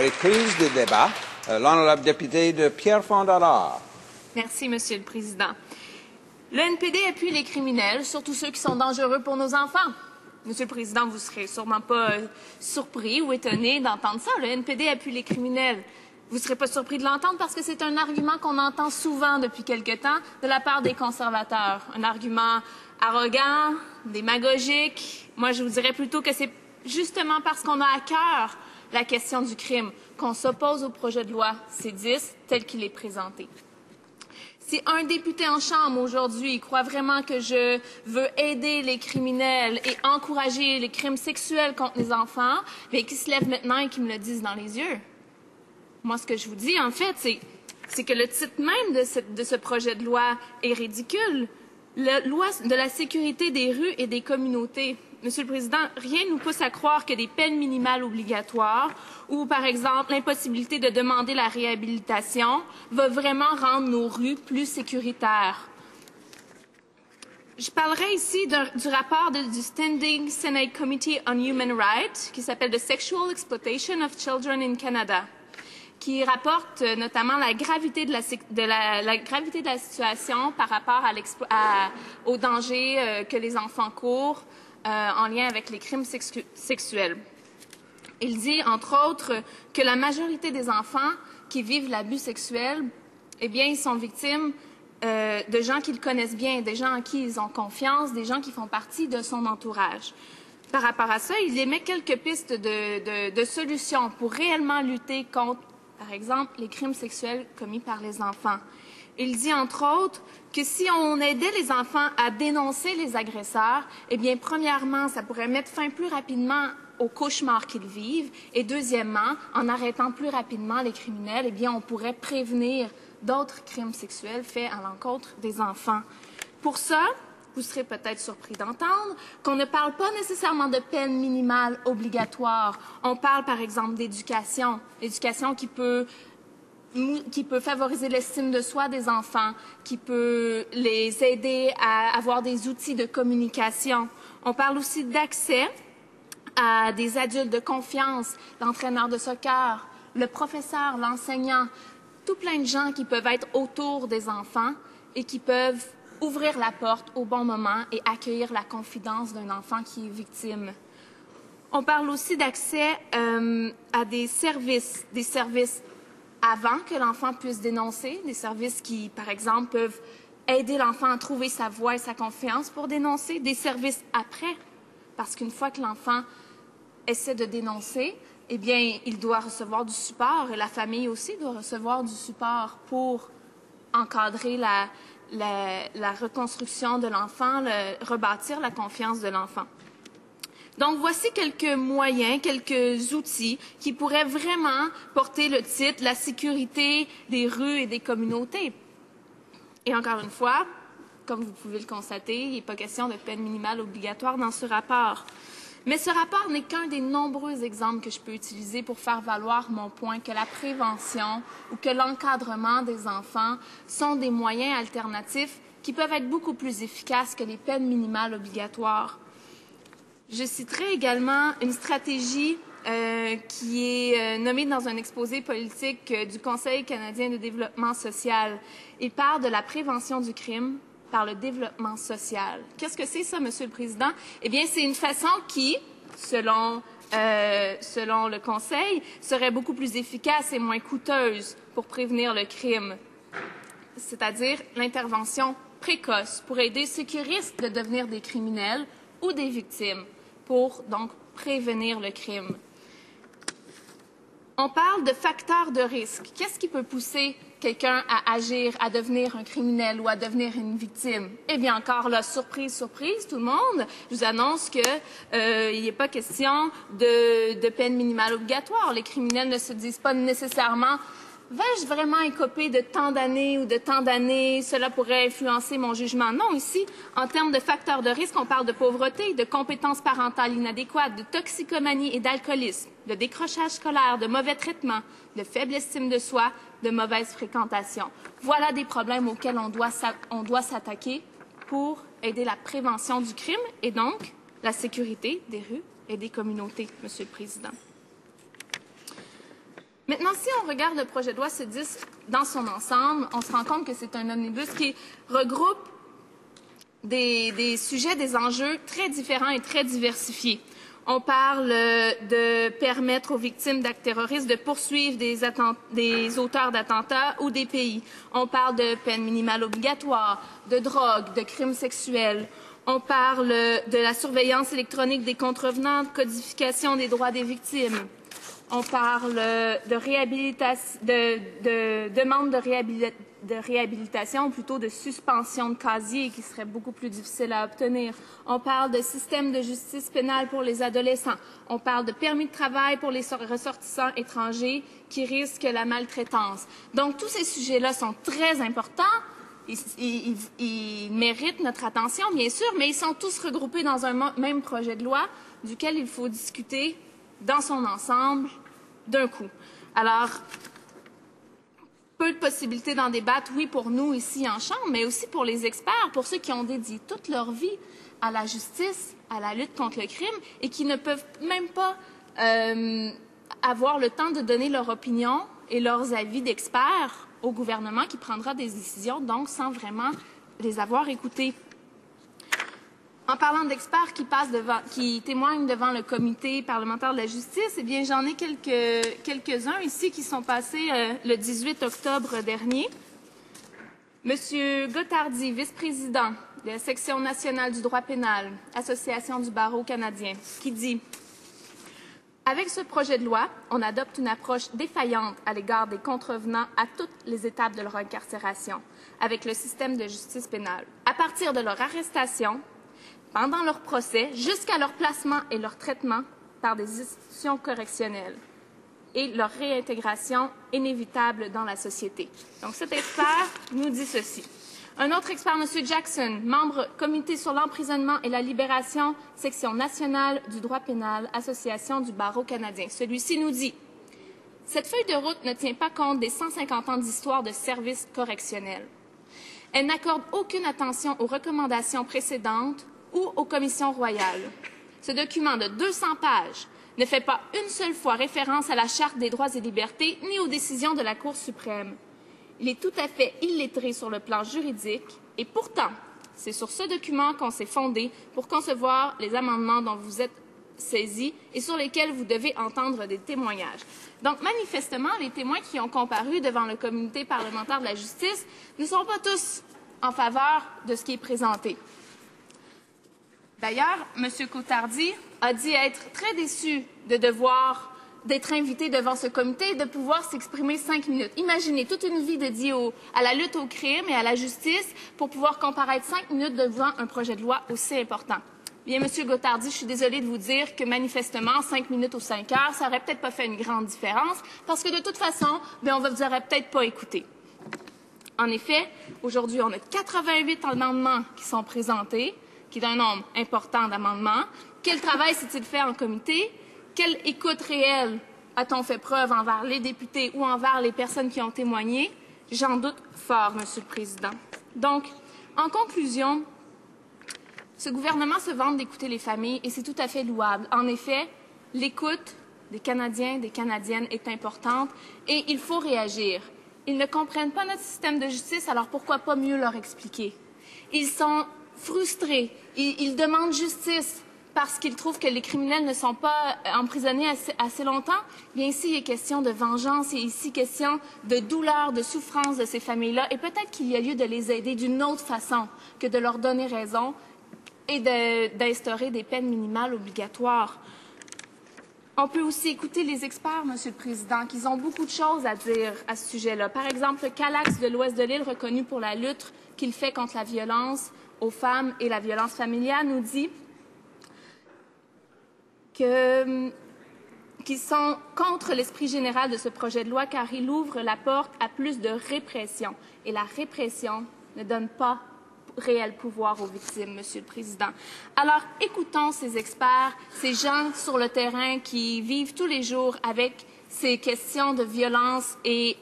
reprise du débat. L'honorable député de Pierrefonds-Dollard. Merci, Monsieur le Président. Le NPD appuie les criminels, surtout ceux qui sont dangereux pour nos enfants. Monsieur le Président, vous ne serez sûrement pas surpris ou étonné d'entendre ça. Le NPD appuie les criminels. Vous ne serez pas surpris de l'entendre parce que c'est un argument qu'on entend souvent depuis quelque temps de la part des conservateurs. Un argument arrogant, démagogique. Moi, je vous dirais plutôt que c'est justement parce qu'on a à cœur la question du crime qu'on s'oppose au projet de loi C-10 tel qu'il est présenté. Si un député en Chambre aujourd'hui croit vraiment que je veux aider les criminels et encourager les crimes sexuels contre les enfants, bien qu'il se lève maintenant et qu'il me le dise dans les yeux. Moi, ce que je vous dis, en fait, c'est que le titre même de ce projet de loi est ridicule. La loi de la sécurité des rues et des communautés. Monsieur le Président, rien ne nous pousse à croire que des peines minimales obligatoires ou, par exemple, l'impossibilité de demander la réhabilitation va vraiment rendre nos rues plus sécuritaires. Je parlerai ici du rapport du Standing Senate Committee on Human Rights qui s'appelle The Sexual Exploitation of Children in Canada, qui rapporte notamment la gravité de la situation par rapport aux dangers que les enfants courent en lien avec les crimes sexuels. Il dit, entre autres, que la majorité des enfants qui vivent l'abus sexuel, eh bien, ils sont victimes de gens qu'ils connaissent bien, des gens en qui ils ont confiance, des gens qui font partie de son entourage. Par rapport à ça, il émet quelques pistes de solutions pour réellement lutter contre, par exemple, les crimes sexuels commis par les enfants. Il dit, entre autres, que si on aidait les enfants à dénoncer les agresseurs, eh bien, premièrement, ça pourrait mettre fin plus rapidement aux cauchemars qu'ils vivent. Et deuxièmement, en arrêtant plus rapidement les criminels, eh bien, on pourrait prévenir d'autres crimes sexuels faits à l'encontre des enfants. Pour ça, vous serez peut-être surpris d'entendre qu'on ne parle pas nécessairement de peine minimale obligatoire. On parle, par exemple, d'éducation. L'éducation qui peut favoriser l'estime de soi des enfants, qui peut les aider à avoir des outils de communication. On parle aussi d'accès à des adultes de confiance, l'entraîneur de soccer, le professeur, l'enseignant, tout plein de gens qui peuvent être autour des enfants et qui peuvent ouvrir la porte au bon moment et accueillir la confidence d'un enfant qui est victime. On parle aussi d'accès à des services avant que l'enfant puisse dénoncer, des services qui, par exemple, peuvent aider l'enfant à trouver sa voix et sa confiance pour dénoncer, des services après, parce qu'une fois que l'enfant essaie de dénoncer, eh bien, il doit recevoir du support et la famille aussi doit recevoir du support pour encadrer la reconstruction de l'enfant, rebâtir la confiance de l'enfant. Donc, voici quelques moyens, quelques outils qui pourraient vraiment porter le titre « La sécurité des rues et des communautés ». Et encore une fois, comme vous pouvez le constater, il n'est pas question de peine minimale obligatoire dans ce rapport. Mais ce rapport n'est qu'un des nombreux exemples que je peux utiliser pour faire valoir mon point que la prévention ou que l'encadrement des enfants sont des moyens alternatifs qui peuvent être beaucoup plus efficaces que les peines minimales obligatoires. Je citerai également une stratégie qui est nommée dans un exposé politique du Conseil canadien de développement social. Il parle de la prévention du crime par le développement social. Qu'est-ce que c'est ça, Monsieur le Président? Eh bien, c'est une façon qui, selon le Conseil, serait beaucoup plus efficace et moins coûteuse pour prévenir le crime, c'est-à-dire l'intervention précoce pour aider ceux qui risquent de devenir des criminels ou des victimes, pour donc prévenir le crime. On parle de facteurs de risque. Qu'est-ce qui peut pousser quelqu'un à agir, à devenir un criminel ou à devenir une victime? Eh bien, encore là, surprise, surprise, tout le monde, je vous annonce qu'il n'y a pas question de peine minimale obligatoire. Les criminels ne se disent pas nécessairement « vais-je vraiment écoper de tant d'années ou de tant d'années? Cela pourrait influencer mon jugement. » Non, ici, en termes de facteurs de risque, on parle de pauvreté, de compétences parentales inadéquates, de toxicomanie et d'alcoolisme, de décrochage scolaire, de mauvais traitements, de faible estime de soi, de mauvaise fréquentation. Voilà des problèmes auxquels on doit s'attaquer pour aider la prévention du crime et donc la sécurité des rues et des communautés, Monsieur le Président. Maintenant, si on regarde le projet de loi C-10 dans son ensemble, on se rend compte que c'est un omnibus qui regroupe des sujets, des enjeux très différents et très diversifiés. On parle de permettre aux victimes d'actes terroristes de poursuivre des auteurs d'attentats ou des pays. On parle de peine minimale obligatoire, de drogue, de crimes sexuels. On parle de la surveillance électronique des contrevenants, de codification des droits des victimes. On parle de demande de réhabilitation, ou plutôt de suspension de casier, qui serait beaucoup plus difficile à obtenir. On parle de système de justice pénale pour les adolescents. On parle de permis de travail pour les ressortissants étrangers qui risquent la maltraitance. Donc, tous ces sujets-là sont très importants. Ils méritent notre attention, bien sûr, mais ils sont tous regroupés dans un même projet de loi duquel il faut discuter dans son ensemble d'un coup. Alors, peu de possibilités d'en débattre, oui, pour nous ici en Chambre, mais aussi pour les experts, pour ceux qui ont dédié toute leur vie à la justice, à la lutte contre le crime et qui ne peuvent même pas avoir le temps de donner leur opinion et leurs avis d'experts au gouvernement qui prendra des décisions, donc sans vraiment les avoir écoutés. En parlant d'experts qui témoignent devant le comité parlementaire de la justice, eh bien, j'en ai quelques-uns ici qui sont passés le 18 octobre dernier. Monsieur Gottardi, vice-président de la section nationale du droit pénal, Association du barreau canadien, qui dit « Avec ce projet de loi, on adopte une approche défaillante à l'égard des contrevenants à toutes les étapes de leur incarcération, avec le système de justice pénale. À partir de leur arrestation, pendant leur procès, jusqu'à leur placement et leur traitement par des institutions correctionnelles et leur réintégration inévitable dans la société. » Donc, cet expert nous dit ceci. Un autre expert, M. Jackson, membre comité sur l'emprisonnement et la libération, section nationale du droit pénal, Association du barreau canadien. Celui-ci nous dit « Cette feuille de route ne tient pas compte des 150 ans d'histoire de services correctionnels. Elle n'accorde aucune attention aux recommandations précédentes ou aux commissions royales. Ce document de 200 pages ne fait pas une seule fois référence à la Charte des droits et libertés ni aux décisions de la Cour suprême. Il est tout à fait illettré sur le plan juridique et pourtant, c'est sur ce document qu'on s'est fondé pour concevoir les amendements dont vous êtes saisis et sur lesquels vous devez entendre des témoignages. » Donc, manifestement, les témoins qui ont comparu devant le comité parlementaire de la justice ne sont pas tous en faveur de ce qui est présenté. D'ailleurs, M. Gottardi a dit être très déçu d'être invité devant ce comité et de pouvoir s'exprimer 5 minutes. Imaginez toute une vie dédiée à la lutte au crime et à la justice pour pouvoir comparaître 5 minutes devant un projet de loi aussi important. Bien, M. Gottardi, je suis désolée de vous dire que manifestement, 5 minutes ou 5 heures, ça n'aurait peut-être pas fait une grande différence parce que de toute façon, bien, on ne vous aurait peut-être pas écouté. En effet, aujourd'hui, on a 88 amendements qui sont présentés, qui est un nombre important d'amendements. Quel travail s'est-il fait en comité? Quelle écoute réelle a-t-on fait preuve envers les députés ou envers les personnes qui ont témoigné? J'en doute fort, Monsieur le Président. Donc, en conclusion, ce gouvernement se vante d'écouter les familles et c'est tout à fait louable. En effet, l'écoute des Canadiens, des Canadiennes est importante et il faut réagir. Ils ne comprennent pas notre système de justice, alors pourquoi pas mieux leur expliquer? Ils sont frustrés. Ils demandent justice parce qu'ils trouvent que les criminels ne sont pas emprisonnés assez longtemps. Bien, ici, il est question de vengeance, il est ici question de douleur, de souffrance de ces familles-là. Et peut-être qu'il y a lieu de les aider d'une autre façon que de leur donner raison et d'instaurer des peines minimales obligatoires. On peut aussi écouter les experts, Monsieur le Président, qui ont beaucoup de choses à dire à ce sujet-là. Par exemple, Calax de l'Ouest de l'île, reconnu pour la lutte qu'il fait contre la violence aux femmes et la violence familiale, nous dit qu'ils sont contre l'esprit général de ce projet de loi car il ouvre la porte à plus de répression. Et la répression ne donne pas réel pouvoir aux victimes, Monsieur le Président. Alors, écoutons ces experts, ces gens sur le terrain qui vivent tous les jours avec ces questions de violence et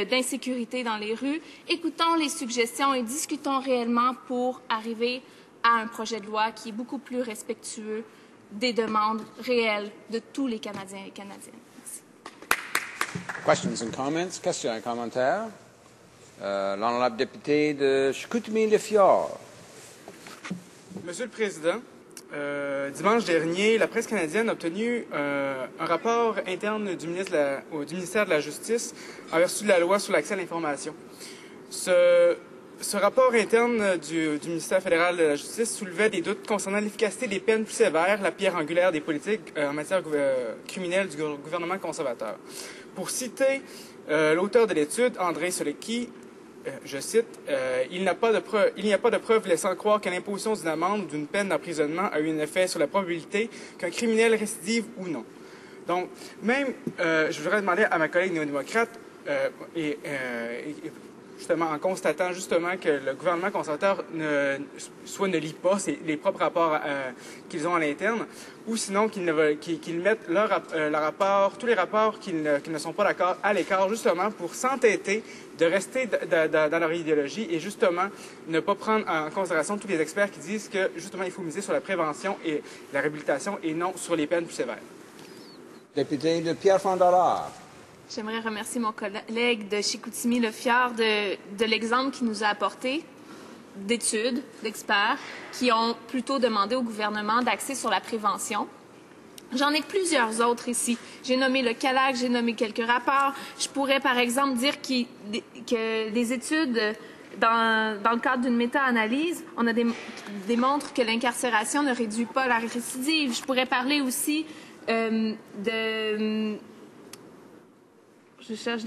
d'insécurité dans les rues. Écoutons les suggestions et discutons réellement pour arriver à un projet de loi qui est beaucoup plus respectueux des demandes réelles de tous les Canadiens et Canadiennes. Merci. Questions and comments? Questions et commentaires? L'honorable député de Chicoutimi-Le-Fjord. Monsieur le Président, dimanche dernier, la presse canadienne a obtenu un rapport interne du ministère de la Justice en vertu de la loi sur l'accès à l'information. Ce rapport interne du ministère fédéral de la Justice soulevait des doutes concernant l'efficacité des peines plus sévères, la pierre angulaire des politiques en matière criminelle du gouvernement conservateur. Pour citer l'auteur de l'étude, André Solecki, je cite, il n'y a pas de preuve laissant croire que l'imposition d'une amende ou d'une peine d'emprisonnement a eu un effet sur la probabilité qu'un criminel récidive ou non. Donc, même, je voudrais demander à ma collègue néo-démocrate, justement en constatant justement que le gouvernement conservateur soit ne lit pas les propres rapports qu'ils ont à l'interne, ou sinon qu'ils mettent tous les rapports qu'ils ne sont pas d'accord à l'écart, justement pour s'entêter de rester dans leur idéologie et justement ne pas prendre en considération tous les experts qui disent que justement il faut miser sur la prévention et la réhabilitation et non sur les peines plus sévères. Député de Pierrefonds-Dollard. J'aimerais remercier mon collègue de Chicoutimi-Le-Fjord de l'exemple qu'il nous a apporté d'études, d'experts, qui ont plutôt demandé au gouvernement d'axer sur la prévention. J'en ai plusieurs autres ici. J'ai nommé le CALAC, j'ai nommé quelques rapports. Je pourrais, par exemple, dire que des études dans le cadre d'une méta-analyse, démontrent que l'incarcération ne réduit pas la récidive. Je pourrais parler aussi de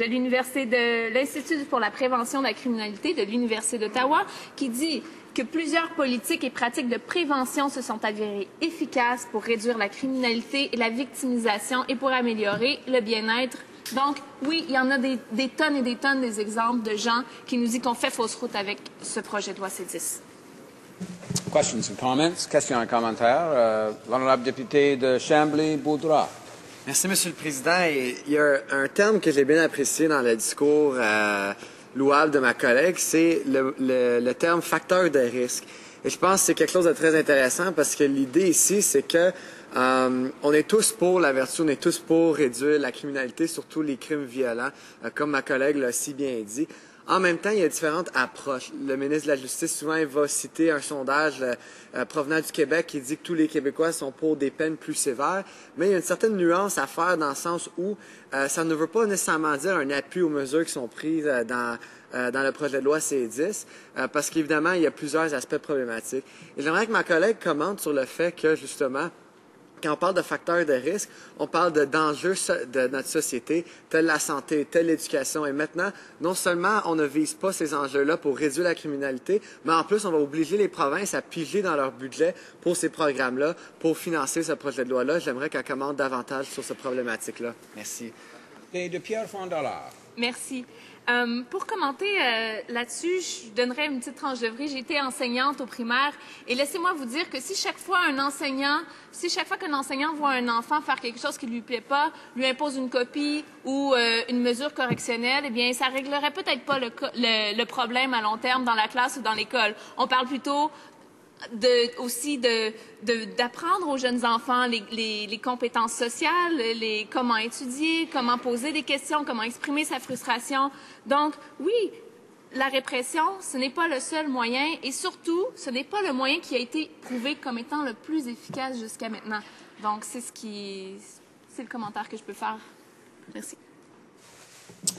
l'université de l'Institut pour la prévention de la criminalité de l'Université d'Ottawa, qui dit que plusieurs politiques et pratiques de prévention se sont avérées efficaces pour réduire la criminalité et la victimisation et pour améliorer le bien-être. Donc, oui, il y en a des tonnes et des tonnes d'exemples de gens qui nous disent qu'on fait fausse route avec ce projet de loi C10. Questions and comments? Questions et commentaires? L'honorable député de Chambly-Boudra. Merci, Monsieur le Président. Et il y a un terme que j'ai bien apprécié dans le discours louable de ma collègue, c'est le terme facteur de risque. Et je pense que c'est quelque chose de très intéressant parce que l'idée ici, c'est que on est tous pour la vertu, on est tous pour réduire la criminalité, surtout les crimes violents, comme ma collègue l'a si bien dit. En même temps, il y a différentes approches. Le ministre de la Justice, souvent, il va citer un sondage provenant du Québec qui dit que tous les Québécois sont pour des peines plus sévères, mais il y a une certaine nuance à faire dans le sens où ça ne veut pas nécessairement dire un appui aux mesures qui sont prises dans le projet de loi C10, parce qu'évidemment, il y a plusieurs aspects problématiques. Et j'aimerais que ma collègue commente sur le fait que, justement, quand on parle de facteurs de risque, on parle d'enjeux de notre société, telle la santé, telle l'éducation. Et maintenant, non seulement on ne vise pas ces enjeux-là pour réduire la criminalité, mais en plus, on va obliger les provinces à piger dans leur budget pour ces programmes-là, pour financer ce projet de loi-là. J'aimerais qu'elle commente davantage sur cette problématique-là. Merci. Et de Pierrefonds-Dollard. Merci. Pour commenter là-dessus, je donnerais une petite tranche de vie. J'ai été enseignante au primaire et laissez-moi vous dire que si chaque fois qu'un enseignant voit un enfant faire quelque chose qui ne lui plaît pas, lui impose une copie ou une mesure correctionnelle, eh bien, ça réglerait peut-être pas le problème à long terme dans la classe ou dans l'école. On parle plutôt d'apprendre aux jeunes enfants les compétences sociales, comment étudier, comment poser des questions, comment exprimer sa frustration. Donc, oui, la répression, ce n'est pas le seul moyen et surtout, ce n'est pas le moyen qui a été prouvé comme étant le plus efficace jusqu'à maintenant. Donc, c'est le commentaire que je peux faire. Merci.